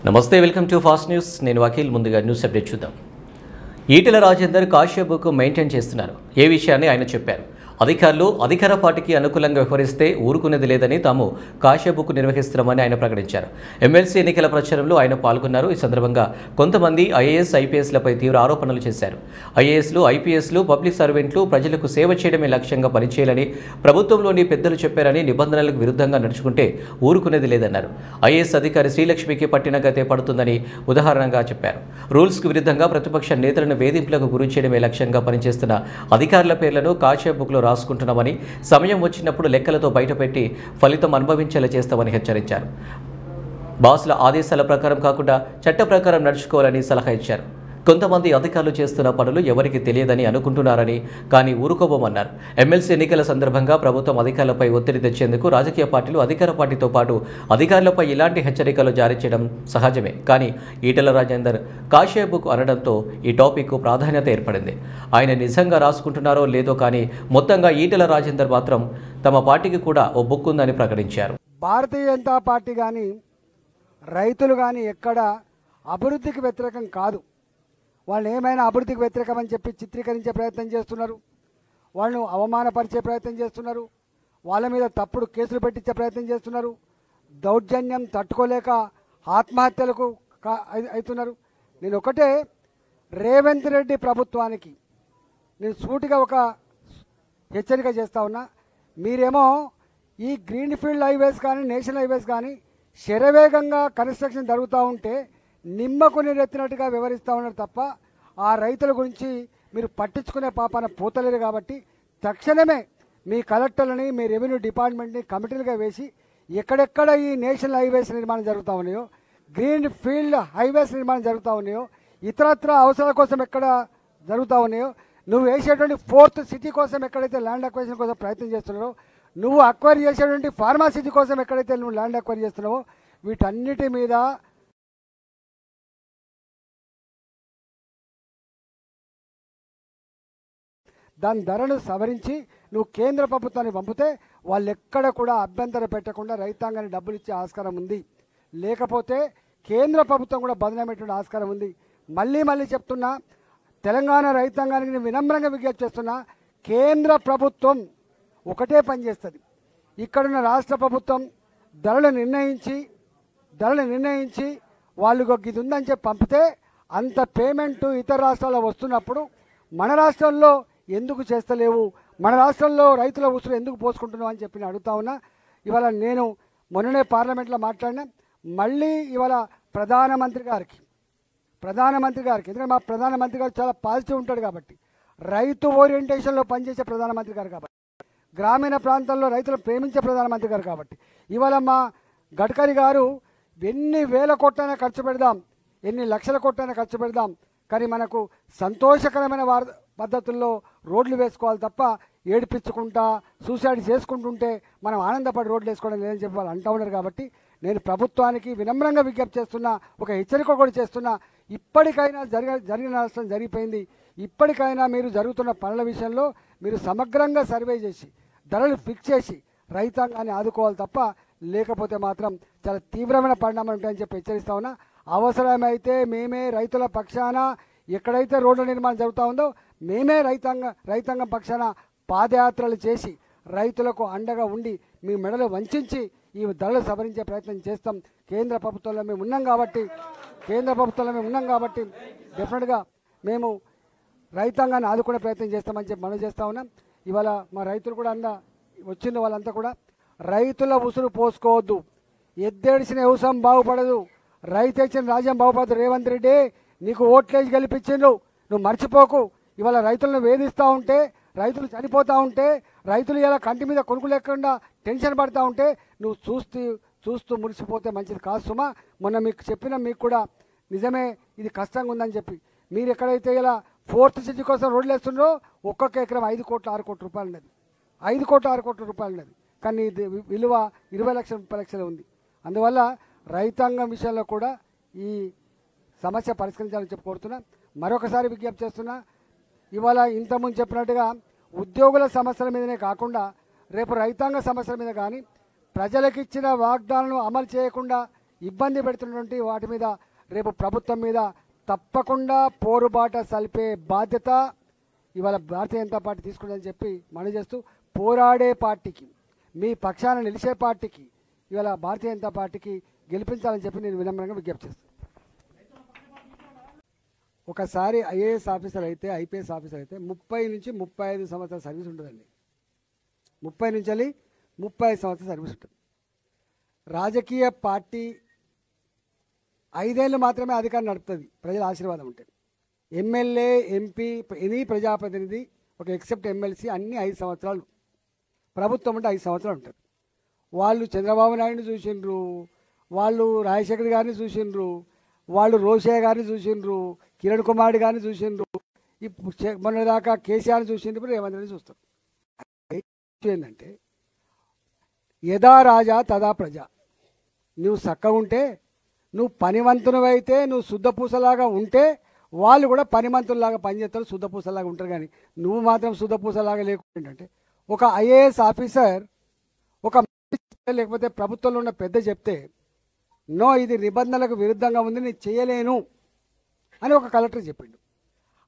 నమస్తే, welcome to fast news. నేను వకీల్. ముందుగా న్యూస్ అప్డేట్ చూద్దాం. ఈటెల రాజేందర్ కాశ్యప్కు మెయింటైన్ చేస్తున్నారు. ఏ విషయాన్ని ఆయన చెప్పారు. అధికారులు అధికార పార్టీకి అనుకూలంగా వ్యవహరిస్తే ఊరుకునేది లేదని తాము కాశ్యప్కు నిర్వహిస్తున్నామని ఆయన ప్రకటించారు. ఎమ్మెల్సీ ఎన్నికల ప్రచారంలో ఆయన పాల్గొన్నారు. ఈ సందర్భంగా కొంతమంది ఐఏఎస్, ఐపీఎస్లపై తీవ్ర ఆరోపణలు చేశారు. ఐఏఎస్లు, ఐపీఎస్లు పబ్లిక్ సర్వెంట్లు ప్రజలకు సేవ చేయడమే లక్ష్యంగా పనిచేయాలని ప్రభుత్వంలోని పెద్దలు చెప్పారని, నిబంధనలకు విరుద్ధంగా నడుచుకుంటే ఊరుకునేది లేదన్నారు. ఐఏఎస్ అధికారి శ్రీలక్ష్మికి పట్టిన గతే పడుతుందని ఉదాహరణగా చెప్పారు. రూల్స్కు విరుద్ధంగా ప్రతిపక్ష నేతలను వేధింపులకు గురి చేయడమే లక్ష్యంగా పనిచేస్తున్న అధికారుల పేర్లను కాశ్యప్లో రాసుకుంటున్నామని, సమయం వచ్చినప్పుడు లెక్కలతో బయటపెట్టి ఫలితం అనుభవించేలా చేస్తామని హెచ్చరించారు. బాసుల ఆదేశాల ప్రకారం కాకుండా చట్ట ప్రకారం నడుచుకోవాలని సలహా ఇచ్చారు. కొంతమంది అధికారులు చేస్తున్న పనులు ఎవరికి తెలియదని అనుకుంటున్నారని, కానీ ఊరుకోబోమన్నారు. ఎమ్మెల్సీ ఎన్నికల సందర్భంగా ప్రభుత్వం అధికారులపై ఒత్తిడి తెచ్చేందుకు రాజకీయ పార్టీలు అధికార పార్టీతో పాటు అధికారులపై ఇలాంటి హెచ్చరికలు జారీ చేయడం సహజమే. కానీ ఈటెల రాజేందర్ కాశ్యప్కు అనడంతో ఈ టాపిక్ ప్రాధాన్యత ఏర్పడింది. ఆయన నిజంగా రాసుకుంటున్నారో లేదో కానీ మొత్తంగా ఈటెల రాజేందర్ మాత్రం తమ పార్టీకి కూడా ఓ బుక్ ఉందని ప్రకటించారు. భారతీయ జనతా పార్టీ కానీ రైతులు కానీ ఎక్కడ అభివృద్ధికి వ్యతిరేకం కాదు. వాళ్ళు ఏమైనా అభివృద్ధికి వ్యతిరేకమని చెప్పి చిత్రీకరించే ప్రయత్నం చేస్తున్నారు. వాళ్ళను అవమానపరిచే ప్రయత్నం చేస్తున్నారు. వాళ్ళ మీద తప్పుడు కేసులు పెట్టించే ప్రయత్నం చేస్తున్నారు. దౌర్జన్యం తట్టుకోలేక ఆత్మహత్యలకు అవుతున్నారు. నేను ఒకటే రేవంత్ రెడ్డి ప్రభుత్వానికి నేను సూటిగా ఒక హెచ్చరిక చేస్తా ఉన్నా. మీరేమో ఈ గ్రీన్ ఫీల్డ్ హైవేస్ కానీ నేషనల్ హైవేస్ కానీ శరవేగంగా కన్స్ట్రక్షన్ జరుగుతూ ఉంటే నిమ్మకు నీరెత్తినట్టుగా వివరిస్తూ ఉన్నారు తప్ప ఆ రైతుల గురించి మీరు పట్టించుకునే పాపాన పోతలేరు. కాబట్టి తక్షణమే మీ కలెక్టర్లని, మీ రెవెన్యూ డిపార్ట్మెంట్ని కమిటీలుగా వేసి ఎక్కడెక్కడ ఈ నేషనల్ హైవేస్ నిర్మాణం జరుగుతూ ఉన్నాయో, గ్రీన్ ఫీల్డ్ హైవేస్ నిర్మాణం జరుగుతూ ఉన్నాయో, ఇతరత్ర అవసరాల కోసం ఎక్కడ జరుగుతూ ఉన్నాయో, నువ్వు వేసేటువంటి ఫోర్త్ సిటీ కోసం ఎక్కడైతే ల్యాండ్ అక్వైజేషన్ కోసం ప్రయత్నం చేస్తున్నారో, నువ్వు అక్వైర్ చేసేటువంటి ఫార్మా సిటీ కోసం ఎక్కడైతే నువ్వు ల్యాండ్ అక్వైర్ చేస్తున్నావో, వీటన్నిటి మీద దాని ధరను సవరించి నువ్వు కేంద్ర ప్రభుత్వాన్ని పంపితే వాళ్ళు ఎక్కడ కూడా అభ్యంతరం పెట్టకుండా రైతాంగాన్ని డబ్బులు ఇచ్చే ఆస్కారం ఉంది. లేకపోతే కేంద్ర ప్రభుత్వం కూడా బదనామేటువంటి ఆస్కారం ఉంది. మళ్ళీ చెప్తున్నా, తెలంగాణ రైతాంగానికి నేను వినమ్రంగా విజ్ఞప్తి చేస్తున్నా, కేంద్ర ప్రభుత్వం ఒకటే పని చేస్తుంది. ఇక్కడున్న రాష్ట్ర ప్రభుత్వం ధరలు నిర్ణయించి వాళ్ళు ఇది ఉందని చెప్పి పంపితే అంత పేమెంటు ఇతర రాష్ట్రాల్లో వస్తున్నప్పుడు మన రాష్ట్రంలో ఎందుకు చేస్తలేవు, మన రాష్ట్రంలో రైతుల ఉసురు ఎందుకు పోసుకుంటున్నావు అని చెప్పి నేను అడుగుతా ఉన్నా. ఇవాళ నేను మొన్ననే పార్లమెంట్లో మాట్లాడినా. మళ్ళీ ఇవాళ ప్రధానమంత్రి గారికి ఎందుకంటే మా ప్రధానమంత్రి గారు చాలా పాజిటివ్ ఉంటాడు కాబట్టి, రైతు ఓరియంటేషన్లో పనిచేసే ప్రధానమంత్రి గారు కాబట్టి, గ్రామీణ ప్రాంతాల్లో రైతులను ప్రేమించే ప్రధానమంత్రి గారు కాబట్టి, ఇవాళ మా గడ్కరీ గారు ఎన్ని వేల కోట్లైనా ఖర్చు పెడదాం, ఎన్ని లక్షల కోట్లైనా ఖర్చు పెడదాం, కానీ మనకు సంతోషకరమైన పద్ధతుల్లో రోడ్లు వేసుకోవాలి తప్ప ఏడిపించుకుంటా సూసైడ్ చేసుకుంటుంటే మనం ఆనందపడి రోడ్లు వేసుకోవడం లేదని చెప్పి వాళ్ళు అంటూ ఉన్నారు. కాబట్టి నేను ప్రభుత్వానికి వినమ్రంగా విజ్ఞప్తి చేస్తున్నా, ఒక హెచ్చరిక కూడా చేస్తున్నా. ఇప్పటికైనా జరిగిన నష్టం జరిగిపోయింది. ఇప్పటికైనా మీరు జరుగుతున్న పనుల విషయంలో మీరు సమగ్రంగా సర్వే చేసి ధరలు ఫిక్స్ చేసి రైతాంగాన్ని ఆదుకోవాలి తప్ప లేకపోతే మాత్రం చాలా తీవ్రమైన పరిణామాలు ఉంటాయని చెప్పి హెచ్చరిస్తా ఉన్నా. అవసరమైతే మేమే రైతుల పక్షాన ఎక్కడైతే రోడ్ల నిర్మాణం జరుగుతూ ఉందో మేమే రైతాంగం పక్షాన పాదయాత్రలు చేసి రైతులకు అండగా ఉండి మీ మెడలు వంచి ఈ ధరలు సవరించే ప్రయత్నం చేస్తాం. కేంద్ర ప్రభుత్వంలో మేము ఉన్నాం కాబట్టి డెఫినెట్గా మేము రైతాంగాన్ని ఆదుకునే ప్రయత్నం చేస్తామని చెప్పి మనం చేస్తూ ఉన్నాం. ఇవాళ మా రైతులు కూడా వచ్చిన వాళ్ళంతా కూడా రైతుల ఉసురు పోసుకోవద్దు, ఎద్దేడిసిన వ్యవసాయం బాగుపడదు, రైతు ఇచ్చిన రాజ్యం బాగుపడదు. రేవంత్ రెడ్డి నీకు ఓట్లేసి గెలిపించిండ్రు, నువ్వు మర్చిపోకు. ఇవాళ రైతులను వేధిస్తూ ఉంటే, రైతులు చనిపోతూ ఉంటే, రైతులు ఇలా కంటి మీద కొనుక్కు లేకుండా టెన్షన్ పడుతూ ఉంటే నువ్వు చూస్తూ మురిసిపోతే మంచిది కాదు సుమా. మొన్న మీకు కూడా నిజమే, ఇది కష్టంగా ఉందని చెప్పి మీరు ఎక్కడైతే ఇలా ఫోర్త్ సిటీ కోసం రోడ్లు వేస్తున్నారో ఒక్కొక్క ఎకరం 5 కోట్ల 6 కోట్ల రూపాయలు ఉన్నది, 5 కోట్ల 6 కోట్ల రూపాయలు ఉన్నది. కానీ ఇది విలువ 20 లక్షల 30 లక్షలు ఉంది. అందువల్ల రైతాంగం విషయంలో కూడా ఈ సమస్య పరిష్కరించాలని చెప్పి కోరుతున్నా. మరొకసారి విజ్ఞప్తి చేస్తున్నా, ఇవాళ ఇంతకుముందు చెప్పినట్టుగా ఉద్యోగుల సమస్యల మీదనే కాకుండా రేపు రైతాంగ సమస్యల మీద కానీ ప్రజలకు ఇచ్చిన వాగ్దానాలను అమలు చేయకుండా ఇబ్బంది పెడుతున్నటువంటి వాటి మీద రేపు ప్రభుత్వం మీద తప్పకుండా పోరుబాట సల్పే బాధ్యత ఇవాళ భారతీయ జనతా పార్టీ తీసుకుంటుందని చెప్పి మనం చేస్తూ పోరాడే పార్టీకి మీ పక్షాన నిలిచే పార్టీకి ఇవాళ భారతీయ జనతా పార్టీకి గెలిపించాలని చెప్పి నేను వినమ్రంగా విజ్ఞప్తి చేస్తాను. ఒకసారి ఐఏఎస్ ఆఫీసర్ అయితే ఐపీఎస్ ఆఫీసర్ అయితే 30 నుంచి 35 సంవత్సరాల సర్వీస్ ఉంటుందండి. 30 నుంచి 35 సంవత్సరాల సర్వీస్ ఉంటుంది. రాజకీయ పార్టీ 5 ఏళ్ళు మాత్రమే అధికారం నడుపుతుంది ప్రజల ఆశీర్వాదం ఉంటే. ఎమ్మెల్యే ఎంపీ ఎనీ ప్రజాప్రతినిధి ఒక ఎక్సెప్ట్ ఎమ్మెల్సీ అన్నీ 5 సంవత్సరాలు, ప్రభుత్వం అంటే 5 సంవత్సరాలు ఉంటుంది. వాళ్ళు చంద్రబాబు నాయుడుని చూసిండ్రు, వాళ్ళు రాజశేఖర్ గారిని చూసిండ్రు, వాళ్ళు రోషయ్య గారిని చూసిండ్రు, కిరణ్ కుమార్ గారిని చూసిండ్రు, ఇప్పుడు మొన్నదాకా కేసీఆర్ని చూసిండ్రు, రేవంత్ రెడ్డి చూస్తారు. ఏంటంటే యథా రాజా తదా ప్రజ. నువ్వు చక్కగా ఉంటే, నువ్వు పనివంతునివైతే, నువ్వు శుద్ధపూసలాగా ఉంటే వాళ్ళు కూడా పనిమంతుల్లాగా పనిచేస్తారు, శుద్ధపూసలాగా ఉంటారు. కానీ నువ్వు మాత్రం శుద్ధపూసలాగా లేకుండా అంటే ఒక ఐఏఎస్ ఆఫీసర్ ఒక లేకపోతే ప్రభుత్వంలో ఉన్న పెద్ద చెప్తే నో ఇది నిబంధనలకు విరుద్ధంగా ఉంది నేను చేయలేను అని ఒక కలెక్టర్ చెప్పిండు.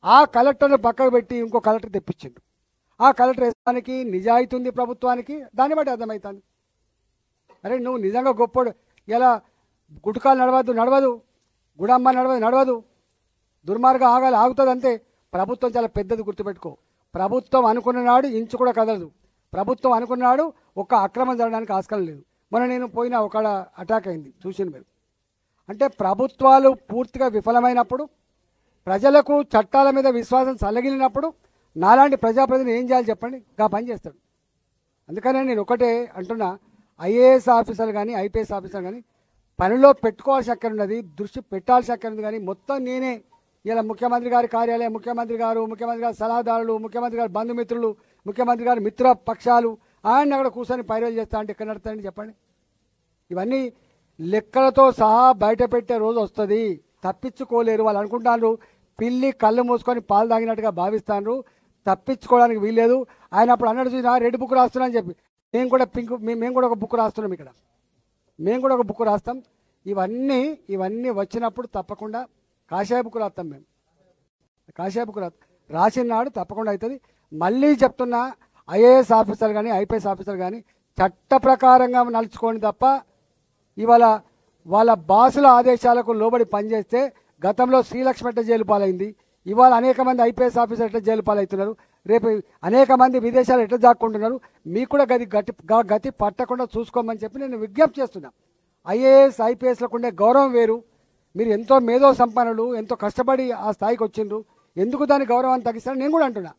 ఆ కలెక్టర్ని పక్కకు పెట్టి ఇంకో కలెక్టర్ తెప్పించిండు. ఆ కలెక్టర్ వేసానికి నిజాయితీ ఉంది ప్రభుత్వానికి, దాన్ని బట్టి అర్థమవుతుంది. అరే నువ్వు నిజంగా గొప్పడు, ఇలా గుటకాలు నడవదు, గుడమ్మ నడవదు, దుర్మార్గం ఆగుతుంది అంతే. ప్రభుత్వం చాలా పెద్దది, గుర్తుపెట్టుకో. ప్రభుత్వం అనుకున్ననాడు ఇంచు కూడా కదలదు. ప్రభుత్వం అనుకున్నాడు ఒక్క అక్రమం జరగడానికి ఆస్కారం లేదు. మొన్న నేను పోయినా ఒక అటాక్ అయింది, చూసింది మీరు. అంటే ప్రభుత్వాలు పూర్తిగా విఫలమైనప్పుడు, ప్రజలకు చట్టాల మీద విశ్వాసం చల్లగిలినప్పుడు నాలాంటి ప్రజాప్రతినిధి ఏం చేయాలి చెప్పండి? గా పని చేస్తాడు. అందుకనే నేను ఒకటే అంటున్నా, ఐఏఎస్ ఆఫీసర్లు కానీ ఐపీఎస్ ఆఫీసర్ కానీ పనిలో పెట్టుకోవాల్సి అక్కడ ఉన్నది, దృష్టి పెట్టాల్సి అక్కడ ఉంది. కానీ మొత్తం నేనే ఇలా ముఖ్యమంత్రి గారి కార్యాలయం, ముఖ్యమంత్రి గారు సలహాదారులు, ముఖ్యమంత్రి గారి బంధుమిత్రులు, ముఖ్యమంత్రి గారి మిత్ర పక్షాలు ఆయన అక్కడ కూర్చొని పైరలు చేస్తా అంటే ఎక్కడ నడుతాయండి చెప్పండి? ఇవన్నీ లెక్కలతో సహా బయట పెట్టే రోజు వస్తుంది, తప్పించుకోలేరు. వాళ్ళు అనుకుంటారు పిల్లి కళ్ళు మూసుకొని పాలు తాగినట్టుగా భావిస్తాను, తప్పించుకోవడానికి వీల్లేదు. ఆయన అప్పుడు అన్నట్టు చూసినా రెడ్ బుక్ రాస్తున్నా అని చెప్పి మేము కూడా ఒక బుక్ రాస్తున్నాం, ఇక్కడ మేము కూడా ఒక బుక్ రాస్తాం. ఇవన్నీ వచ్చినప్పుడు తప్పకుండా కాషాయ బుక్ రాస్తాం. మేము కాషాయ బుక్ రాసిన నాడు తప్పకుండా అవుతుంది. మళ్ళీ చెప్తున్నా, ఐఏఎస్ ఆఫీసర్ కానీ ఐపీఎస్ ఆఫీసర్ కానీ చట్ట ప్రకారంగా నడుచుకోండి తప్ప ఇవాళ వాళ్ళ బాసుల ఆదేశాలకు లోబడి పనిచేస్తే గతంలో శ్రీలక్ష్మి ఎట్ట జైలు పాలైంది, ఇవాళ అనేక మంది ఐపీఎస్ ఆఫీసర్ ఎట్లా జైలు పాలవుతున్నారు, రేపు అనేక మంది విదేశాలు ఎట్లా దాక్కుంటున్నారు, మీకు కూడా గతి పట్టకుండా చూసుకోమని చెప్పి నేను విజ్ఞప్తి చేస్తున్నా. ఐఏఎస్ ఐపీఎస్లకు ఉండే గౌరవం వేరు. మీరు ఎంతో మేధో సంపన్నులు, ఎంతో కష్టపడి ఆ స్థాయికి వచ్చిండ్రు, ఎందుకు దాని గౌరవాన్ని తగ్గిస్తారని నేను కూడా అంటున్నా.